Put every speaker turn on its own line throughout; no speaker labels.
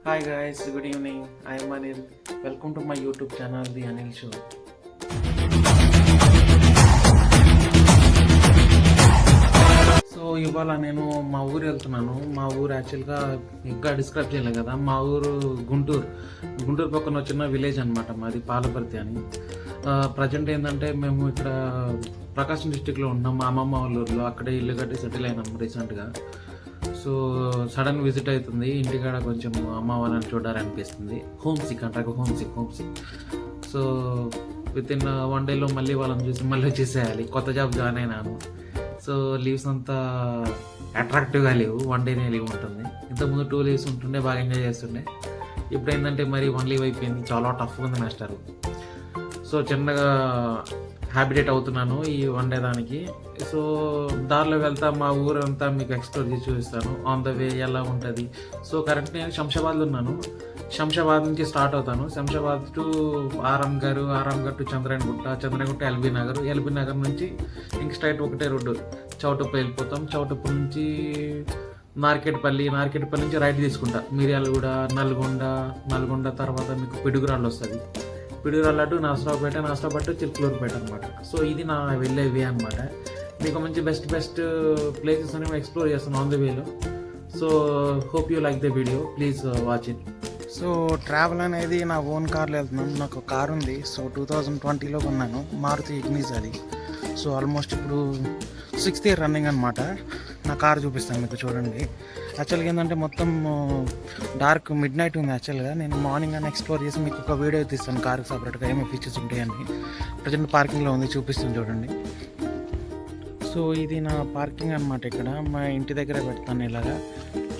Hi guys, good evening. I am Anil. Welcome to my YouTube channel, The Anil Show. So ఇవాళ నేను మా ఊరు వెళ్తున్నాను. మా ఊరు యాక్చువల్గా ఇంకా డిస్క్రైబ్ చేయలేదు కదా. మా ఊరు గుంటూరు పక్కన చిన్న విలేజ్ అనమాట. మాది పాలపర్తి అని. ప్రజెంట్ ఏంటంటే మేము ఇక్కడ ప్రకాశం డిస్టిక్లో ఉన్నాం. మా అమ్మమ్మ వాళ్ళ ఊరిలో అక్కడే ఇల్లు కట్టి సెటిల్ అయినాం రీసెంట్గా. సో సడన్ విజిట్ అవుతుంది ఇంటికాడ, కొంచెం అమ్మ వాళ్ళని చూడాలనిపిస్తుంది. హోమ్ సిక్ అంటారు, homesick. So within 1 డేలో మళ్ళీ వాళ్ళని చూసి మళ్ళీ వచ్చేసేయాలి. కొత్త జాబ్ జాయిన్ అయినాను. సో లీవ్స్ అంతా అట్రాక్టివ్గా లేవు. 1 డేనే లీవ్ ఉంటుంది. ఇంతకుముందు 2 లీవ్స్ ఉంటుండే, బాగా ఎంజాయ్ చేస్తుండే. ఇప్పుడు ఏంటంటే మరి 1 లీవ్ అయిపోయింది. చాలా టఫ్గా ఉంది మాస్టర్. సో చిన్నగా హ్యాబిటేట్ అవుతున్నాను ఈ 1 డే దానికి. సో దారిలో వెళ్తా మా ఊరంతా మీకు ఎక్స్ప్లోర్ చేసి చూపిస్తాను. ఆన్ ద వే ఎలా ఉంటుంది. సో కరెక్ట్ నేను శంషాబాద్లో ఉన్నాను. శంషాబాద్ నుంచి స్టార్ట్ అవుతాను. శంషాబాద్ టు ఆరంఘర్ టు చంద్రగుట్ట ఎల్బీ నగర్ నుంచి ఇంక స్ట్రైట్ ఒకటే రోడ్డు చౌటుప్ప వెళ్ళిపోతాం. చౌటుప్ప నుంచి నార్కెట్పల్లి నుంచి రైట్ తీసుకుంటా. మిర్యాలగూడ, నల్గొండ తర్వాత మీకు పిడుగురాళ్ళు వస్తుంది. పిడుగురాళ్ళ టు నాసరావుపేట టు చిలుకలూరుపేట అనమాట. సో ఇది నా వెళ్ళే వే అనమాట. మీకు మంచి బెస్ట్ ప్లేసెస్ అనేవి ఎక్స్ప్లోర్ చేస్తాను ఆన్ ద వేలో. So hope you like the video, please watch it. So travel అనేది నా ఓన్ కార్లో వెళ్తున్నాను. నాకు కార్ ఉంది. సో 2020లో కొన్నాను, మారుతి ఇగ్నిస్ అది. సో ఆల్మోస్ట్ ఇప్పుడు 6th ఇయర్ రన్నింగ్ అనమాట. నా కార్ చూపిస్తాను మీకు, చూడండి. యాక్చువల్గా ఏంటంటే మొత్తం డార్క్ మిడ్ నైట్ ఉంది. యాక్చువల్గా నేను మార్నింగ్ అని ఎక్స్ప్లోర్ చేసి మీకు ఒక వీడియో తీస్తాను కార్కి సపరేట్గా ఏమేమి ఫీచర్స్ ఉంటాయని. ప్రజెంట్ పార్కింగ్లో ఉంది, చూపిస్తాను చూడండి. సో ఇది నా పార్కింగ్ అనమాట. ఇక్కడ మా ఇంటి దగ్గర పెడతాను ఇలాగా.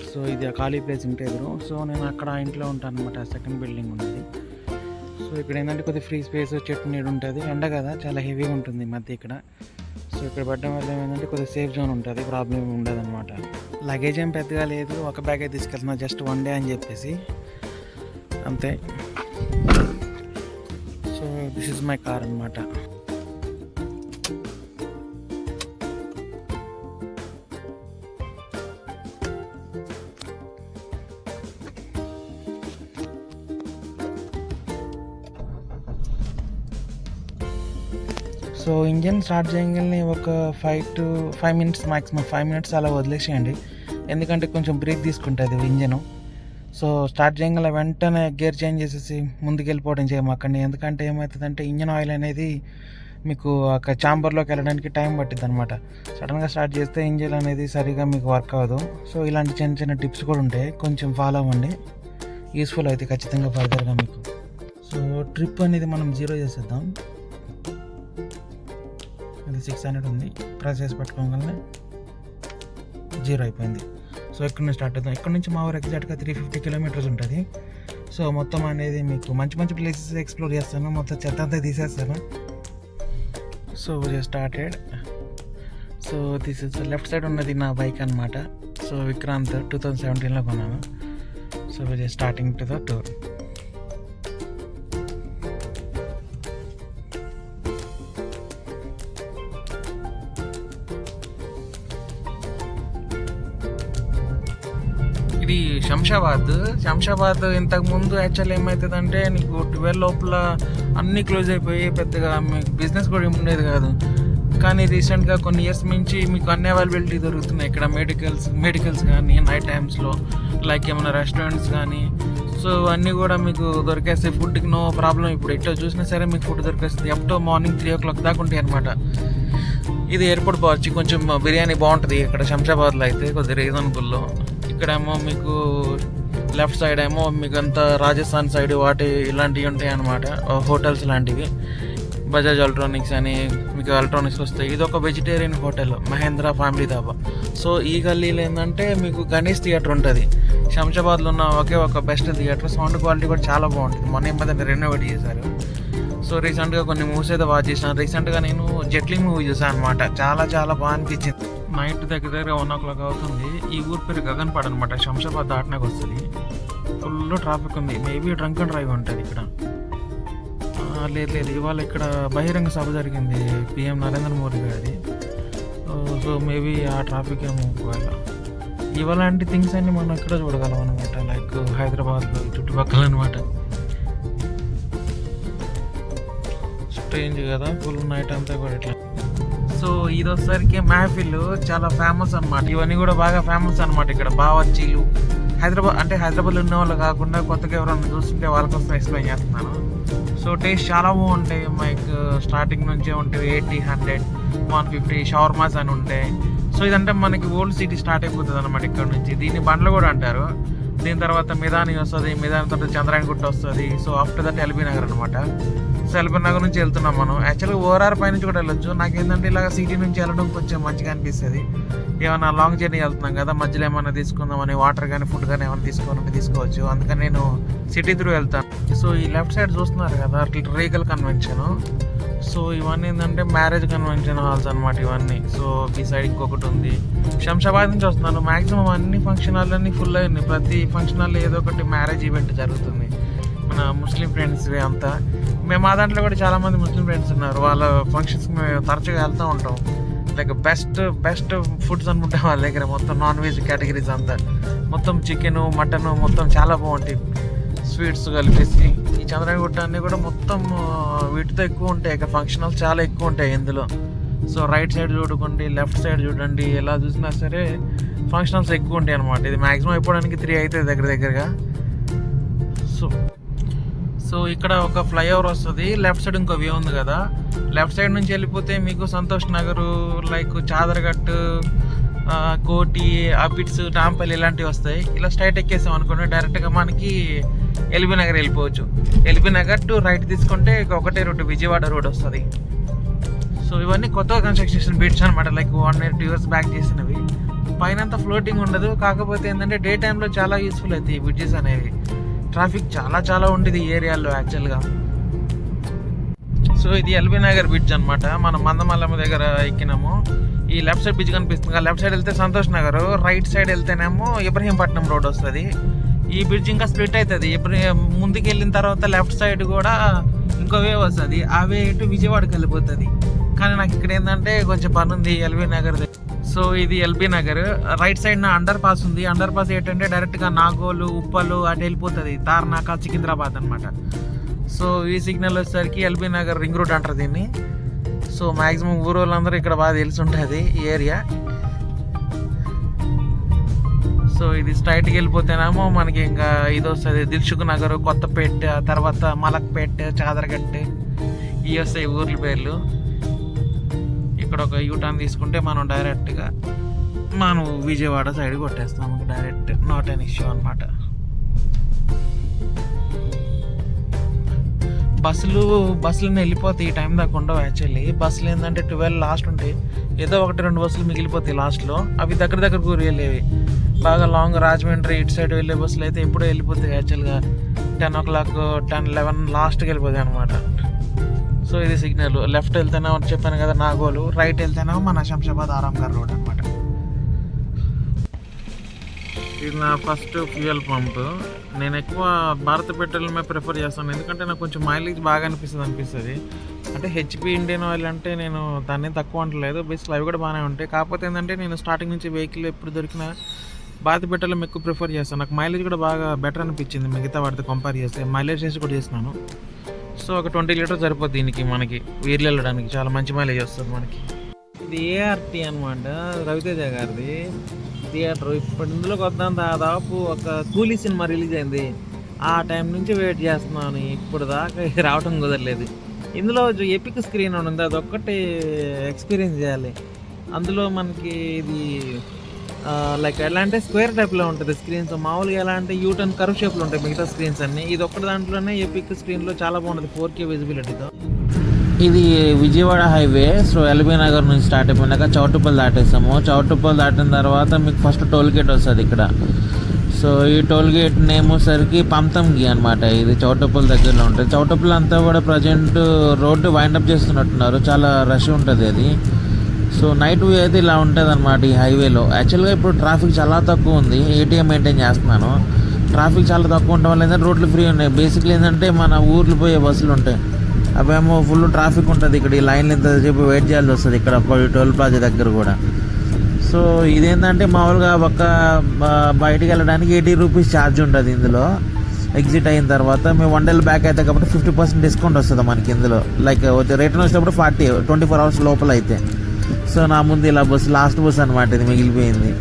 సో ఇది ఖాళీ ప్లేస్ ఇంటి ఎదురు. సో నేను అక్కడ ఇంట్లో ఉంటాను అనమాట. సెకండ్ బిల్డింగ్ ఉన్నది. సో ఇక్కడ ఏంటంటే కొద్దిగా ఫ్రీ స్పేస్, చెట్టు నీడు ఉంటుంది. ఎండ కదా, చాలా హెవీగా ఉంటుంది ఈ మధ్య ఇక్కడ. సో ఇక్కడ పడడం వల్ల ఏంటంటే కొద్దిగా సేఫ్ జోన్ ఉంటుంది, ప్రాబ్లం ఉండదు అనమాట. లగేజ్ ఏం పెద్దగా లేదు, ఒక బ్యాగే తీసుకెళ్తున్నా, జస్ట్ 1 డే అని చెప్పేసి అంతే. So this is my car అనమాట. సో ఇంజన్ స్టార్ట్ చేయగానే ఒక 5 minutes మ్యాక్సిమం 5 minutes అలా వదిలేసేయండి. ఎందుకంటే కొంచెం బ్రేక్ తీసుకుంటుంది ఇంజను. సో స్టార్ట్ చేయగల వెంటనే గేర్ చేంజ్ చేసేసి ముందుకు వెళ్ళిపోవడం చేయమాకండి. ఎందుకంటే ఏమవుతుందంటే ఇంజన్ ఆయిల్ అనేది మీకు ఒక ఛాంబర్లోకి వెళ్ళడానికి టైం పట్టిద్ది అనమాట. సడన్గా స్టార్ట్ చేస్తే ఇంజన్ అనేది సరిగా మీకు వర్క్ అవ్వదు. సో ఇలాంటి చిన్న టిప్స్ కూడా ఉంటాయి, కొంచెం ఫాలో అవ్వండి. యూస్ఫుల్ అవుతాయి ఖచ్చితంగా ఫర్దర్గా మీకు. సో ట్రిప్ అనేది మనం 0 చేసేద్దాం. అది 600 ఉంది. ప్రెస్ చేసి పట్టుకోగానే 0 అయిపోయింది. సో ఇక్కడ నుంచి స్టార్ట్ అవుతాం. ఇక్కడ నుంచి మా ఊరు ఎగ్జాక్ట్గా 350 kilometers ఉంటుంది. సో మొత్తం అనేది మీకు మంచి ప్లేసెస్ ఎక్స్ప్లోర్ చేస్తాను. మొత్తం చెత్త అంతా తీసేస్తాను. So just started. So this is left side ఉన్నది నా బైక్ అనమాట. సో విక్రాంత్ 2017లో కొన్నాను. So just starting to the tour. ఇది శంషాబాద్ ఇంతకుముందు యాక్చువల్ ఏమవుతుందంటే నీకు 12 లోపల అన్నీ క్లోజ్ అయిపోయి పెద్దగా మీకు బిజినెస్ కూడా ఉండేది కాదు. కానీ రీసెంట్గా కొన్ని ఇయర్స్ నుంచి మీకు అన్ని అవైలబిలిటీ దొరుకుతున్నాయి ఇక్కడ. మెడికల్స్ కానీ నైట్ టైమ్స్లో, లైక్ ఏమైనా రెస్టారెంట్స్ కానీ. సో అన్నీ కూడా మీకు దొరికేస్తాయి. ఫుడ్కి నో ప్రాబ్లం. ఇప్పుడు ఎట్లా చూసినా సరే మీకు ఫుడ్ దొరికేస్తుంది. అప్ టు మార్నింగ్ 3 o'clock దాకా ఉంటాయి అనమాట. ఇది ఎయిర్పోర్ట్ బావచ్చు. కొంచెం బిర్యానీ బాగుంటుంది ఇక్కడ శంషాబాద్లో అయితే, కొద్దిగా రీజనబుల్లో. ఇక్కడేమో మీకు లెఫ్ట్ సైడ్ ఏమో మీకు అంతా రాజస్థాన్ సైడ్ ఇలాంటివి ఉంటాయి అన్నమాట, హోటల్స్ లాంటివి. బజాజ్ ఎలక్ట్రానిక్స్ అని మీకు ఎలక్ట్రానిక్స్ వస్తాయి. ఇది ఒక vegetarian hotel, Mahendra family dhaba. So ఈ గల్లీలో ఏంటంటే మీకు గణేష్ థియేటర్ ఉంటుంది. శంషాబాద్లో ఉన్న ఒక బెస్ట్ థియేటర్. సౌండ్ క్వాలిటీ కూడా చాలా బాగుంటుంది. మొన్న ఏమైందంటే రెనోవేట్ చేశారు. సో రీసెంట్గా కొన్ని మూవీస్ అయితే వాచ్ చేశాను. రీసెంట్గా నేను జెట్లీ మూవీ చూసాను అనమాట. చాలా బాగా అనిపించింది. నైట్ దగ్గర 1 o'clock అవుతుంది. ఈ ఊరి పేరు గగన్పాడ్ అనమాట. శంషాబాద్ దాటినాక వస్తుంది. ఫుల్ ట్రాఫిక్ ఉంది. మేబీ డ్రంక్ అండ్ డ్రైవ్ ఉంటుంది ఇక్కడ. లేదు, ఇవాళ ఇక్కడ బహిరంగ సభ జరిగింది PM నరేంద్ర మోడీ గారి. సో మేబీ ఆ ట్రాఫిక్ ఏమో ఒకవేళ ఇలాంటి థింగ్స్ అన్ని మనం ఇక్కడ చూడగలం అనమాట. లైక్ హైదరాబాద్లో చుట్టుపక్కల అనమాట. స్ట్రేంజ్ కదా, ఫుల్ నైట్ అంతా కూడా ఇట్లా. సో ఇది వచ్చేసరికి మెహఫిల్ చాలా ఫేమస్ అనమాట. ఇవన్నీ కూడా బాగా ఫేమస్ అనమాట ఇక్కడ. బావర్చీలు హైదరాబాద్లో ఉన్న వాళ్ళు కాకుండా కొత్తగా ఎవరైనా చూస్తుంటే వాళ్ళ కోసం ఎక్స్ప్లెయిన్ చేస్తున్నాను. సో టేస్ట్ చాలా బాగుంటాయి. మీకు స్టార్టింగ్ నుంచే ఉంటాయి 80, 100, 150 షవర్మాస్ అని ఉంటాయి. సో ఇదంటే మనకి ఓల్డ్ సిటీ స్టార్ట్ అయిపోతుంది అనమాట ఇక్కడ నుంచి. దీన్ని బండ్లు కూడా అంటారు. దీని తర్వాత మిదాని వస్తుంది, మిదాని తర్వాత చంద్రాయణ గుట్ట వస్తుంది. So after that LB Nagar అనమాట. సో ఎల్బీ నగర్ నుంచి వెళ్తున్నాం మనం. యాక్చువల్గా ఓఆర్ఆర్ పై నుంచి కూడా వెళ్ళొచ్చు. నాకు ఏంటంటే ఇలాగ సిటీ నుంచి వెళ్ళడం కొంచెం మంచిగా అనిపిస్తుంది. ఏమైనా లాంగ్ జర్నీ వెళ్తున్నాం కదా, మధ్యలో ఏమైనా తీసుకుందామని వాటర్ కానీ ఫుడ్ కానీ ఏమైనా తీసుకోవాలంటే తీసుకోవచ్చు. అందుకని నేను సిటీ త్రూ వెళ్తాను. సో ఈ లెఫ్ట్ సైడ్ చూస్తున్నారు కదా, రీగల్ కన్వెన్షన్. సో ఇవన్నీ ఏంటంటే మ్యారేజ్ కన్వెన్షన్ హాల్స్ అనమాట ఇవన్నీ. సో ఈ సైడ్ ఇంకొకటి ఉంది. శంషాబాద్ నుంచి వస్తున్నాను. మ్యాక్సిమం అన్ని ఫంక్షన్ హాల్లన్నీ ఫుల్ అయ్యింది. ప్రతి ఫంక్షన్ హాల్లో ఏదో ఒకటి మ్యారేజ్ ఈవెంట్ జరుగుతుంది. మన ముస్లిం ఫ్రెండ్స్ అంతా. మేము మా దాంట్లో కూడా చాలామంది ముస్లిం ఫ్రెండ్స్ ఉన్నారు. వాళ్ళ ఫంక్షన్స్కి మేము తరచుగా వెళ్తూ ఉంటాం. లైక్ బెస్ట్ ఫుడ్స్ అనుకుంటాం వాళ్ళ దగ్గర. మొత్తం నాన్ వెజ్ కేటగిరీస్ అంతా, మొత్తం చికెను, మటను మొత్తం చాలా బాగుంటాయి. స్వీట్స్ కలిపేసి ఈ చంద్రగుట్ట అన్నీ కూడా మొత్తం వీటితో ఎక్కువ ఉంటాయి. ఇక ఫంక్షన్ హాల్స్ చాలా ఎక్కువ ఉంటాయి ఇందులో. సో రైట్ సైడ్ చూడండి, లెఫ్ట్ సైడ్ చూడండి, ఎలా చూసినా సరే ఫంక్షన్ హాల్స్ ఎక్కువ ఉంటాయి అనమాట. ఇది మ్యాక్సిమం అయిపోవడానికి 3 అవుతుంది దగ్గరగా. సో ఇక్కడ ఒక ఫ్లైఓవర్ వస్తుంది. లెఫ్ట్ సైడ్ ఇంకో వ్యూ ఉంది కదా, లెఫ్ట్ సైడ్ నుంచి వెళ్ళిపోతే మీకు సంతోష్ నగర్, లైక్ చాదరగట్, కోటి, అబిట్స్, నాంపల్లి ఇలాంటివి వస్తాయి. ఇలా స్ట్రైట్ ఎక్కేసాం అనుకోండి డైరెక్ట్గా మనకి ఎల్బీ నగర్ వెళ్ళిపోవచ్చు. ఎల్బీ నగర్ టు రైట్ తీసుకుంటే ఒకటే రోడ్డు, విజయవాడ రోడ్ వస్తుంది. సో ఇవన్నీ కొత్తగా కన్స్ట్రక్షన్ బిట్స్ అనమాట. లైక్ 1 year 2 years బ్యాక్ చేసినవి. పైన అంతా ఫ్లోటింగ్ ఉండదు. కాకపోతే ఏంటంటే డే టైంలో చాలా యూస్ఫుల్ అవుతాయి ఈ బ్రిడ్జెస్ అనేవి. ట్రాఫిక్ చాలా ఉండేది ఈ ఏరియాలో యాక్చువల్గా. సో ఇది ఎల్బీ నగర్ బ్రిడ్జ్ అనమాట. మనం మందమల్లమ్మ దగ్గర ఎక్కినాము. ఈ లెఫ్ట్ సైడ్ బ్రిడ్జ్ కనిపిస్తుంది. లెఫ్ట్ సైడ్ వెళ్తే సంతోష్ నగర్, రైట్ సైడ్ వెళ్తేనేమో ఇబ్రహీంపట్నం రోడ్ వస్తుంది. ఈ బ్రిడ్జ్ ఇంకా స్ప్లిట్ అవుతుంది. ముందుకు వెళ్ళిన తర్వాత లెఫ్ట్ సైడ్ కూడా ఇంకో వే వస్తుంది. ఆ వే ఇటు విజయవాడకి వెళ్ళిపోతుంది. కానీ నాకు ఇక్కడ ఏంటంటే కొంచెం పని ఉంది ఎల్బీ నగర్. సో ఇది ఎల్బీ నగర్. రైట్ సైడ్ నా అండర్ పాస్ ఉంది. అండర్ పాస్ ఏంటంటే డైరెక్ట్గా నాగోలు, ఉప్పలు అటు వెళ్ళిపోతుంది. తార్నాక, సికింద్రాబాద్ అనమాట. సో ఈ సిగ్నల్ వచ్చేసరికి ఎల్బీ నగర్ రింగ్ రోడ్ అంటారు దీన్ని. సో మ్యాక్సిమం ఊరు వాళ్ళందరూ ఇక్కడ బాగా తెలిసి ఉంటుంది ఈ ఏరియా. సో ఇది స్ట్రైట్కి వెళ్ళిపోతేనేమో మనకి ఇంకా ఇది వస్తుంది దిల్సుఖ్ నగర్, కొత్తపేట, తర్వాత మలక్పేట్, చాదరగట్టు, ఇవి వస్తాయి ఊర్ల పేర్లు. ఇక్కడ ఒక యూటర్న్ తీసుకుంటే మనం డైరెక్ట్గా మనం విజయవాడ సైడ్ కొట్టేస్తాం. డైరెక్ట్ నాట్ అన్ ఇష్యూ అనమాట. బస్సులు వెళ్ళిపోతాయి ఈ టైం దాకా ఉండవు. యాక్చువల్లీ బస్సులు ఏంటంటే 12 లాస్ట్ ఉంటాయి. ఏదో 1-2 బస్సులు మిగిలిపోతాయి లాస్ట్లో. అవి దగ్గర ఊరు వెళ్ళేవి. బాగా లాంగ్ రాజమండ్రి ఇటు సైడ్ వెళ్ళే బస్సులు అయితే ఎప్పుడో వెళ్ళిపోతాయి. యాక్చువల్గా 10 o'clock 10, 11 లాస్ట్కి వెళ్ళిపోతాయి అనమాట. సో ఇది సిగ్నల్. లెఫ్ట్ వెళ్తేనేమో చెప్పాను కదా నాగోలు, రైట్ వెళ్తేనేమో మన శంషాబాద్ ఆరాంఘర్ రోడ్ అనమాట. ఇది నా ఫస్ట్ ఫ్యూయల్ పంప్. నేను ఎక్కువ భారత్ పెట్రోల్మే ప్రిఫర్ చేస్తాను. ఎందుకంటే నాకు కొంచెం మైలేజ్ బాగా అనిపిస్తుంది. అంటే హెచ్పి ఇండియన్ ఆయిల్ అంటే నేను దాన్ని తక్కువ అంటలేదు. బేసిక్గా అవి కూడా బాగానే ఉంటాయి. కాకపోతే ఏంటంటే నేను స్టార్టింగ్ నుంచి వెహికల్ ఎప్పుడు దొరికినా భారత్ పెట్రోల్ ఎక్కువ ప్రిఫర్ చేస్తాను. నాకు మైలేజ్ కూడా బాగా బెటర్ అనిపించింది మిగతా వాటితో కంపేర్ చేస్తే. మైలేజ్ టెస్ట్ కూడా చేస్తున్నాను. సో ఒక 20 లీటర్స్ సరిపోతుంది దీనికి. మనకి వీర్లు వెళ్ళడానికి చాలా మంచి మైలేజ్ వస్తుంది మనకి. ఇది ఏఆర్టీ అనమాట, రవితేజ గారిది థియేటర్. ఇప్పుడు ఇందులోకి వద్దాం దాదాపు ఒక కూలీ సినిమా రిలీజ్ అయింది. ఆ టైం నుంచి వెయిట్ చేస్తున్నాను. ఇప్పుడు దాకా రావటం కుదరలేదు. ఇందులో ఎపిక్ స్క్రీన్ ఉంది, అదొక్కటి ఎక్స్పీరియన్స్ చేయాలి. అందులో మనకి ఇది లైక్ ఎలా అంటే స్క్వేర్ టైప్లో ఉంటుంది స్క్రీన్స్. మామూలుగా ఎలా అంటే యూటర్న్ కర్వ్ షేప్లో ఉంటాయి మిగతా స్క్రీన్స్ అన్నీ. ఇది ఒక్కటి దాంట్లోనే ఎపిక్ స్క్రీన్లో చాలా బాగుంటుంది 4K విజిబిలిటీతో. ఇది Vijayawada highway. So LB Nagar నుంచి స్టార్ట్ అయిపోయినాక చౌటుప్పల్ దాటేస్తాము. చౌటుప్పల్ దాటిన తర్వాత మీకు ఫస్ట్ టోల్ గేట్ వస్తుంది ఇక్కడ. సో ఈ టోల్ గేట్ నేమ్ వచ్చేసరికి పంతంగి అనమాట. ఇది చౌటుప్పల్ దగ్గరలో ఉంటుంది. చౌటుప్పల్ అంతా కూడా ప్రజెంట్ రోడ్డు వైండప్ చేస్తున్నట్టున్నారు. చాలా రష్ ఉంటుంది అది. సో నైట్ వ్యూ అయితే ఇలా ఉంటుంది అనమాట ఈ హైవేలో. యాక్చువల్గా ఇప్పుడు ట్రాఫిక్ చాలా తక్కువ ఉంది. ఏటీఎం మెయింటైన్ చేస్తున్నాను. ట్రాఫిక్ చాలా తక్కువ ఉండడం వల్ల ఏంటంటే రోడ్లు ఫ్రీ ఉన్నాయి. బేసిక్లీ ఏంటంటే మన ఊర్లు పోయే బస్సులు ఉంటాయి, అవేమో ఫుల్ ట్రాఫిక్ ఉంటుంది. ఇక్కడ ఈ లైన్లు ఇంతసేపు వెయిట్ చేయాల్సి వస్తుంది ఇక్కడ టోల్ ప్లాజా దగ్గర కూడా.
సో ఇదేంటంటే మామూలుగా బయటికి వెళ్ళడానికి 80 రూపీస్ ఛార్జ్ ఉంటుంది ఇందులో. ఎగ్జిట్ అయిన తర్వాత మేము 1 day బ్యాక్ అయితే కాబట్టి 50% డిస్కౌంట్ వస్తుంది మనకి ఇందులో. లైక్ రిటర్న్ వచ్చేటప్పుడు 24 hours లోపల అయితే. సో నా ముందు ఇలా బస్సు లాస్ట్ బస్సు అనమాట, ఇది మిగిలిపోయింది.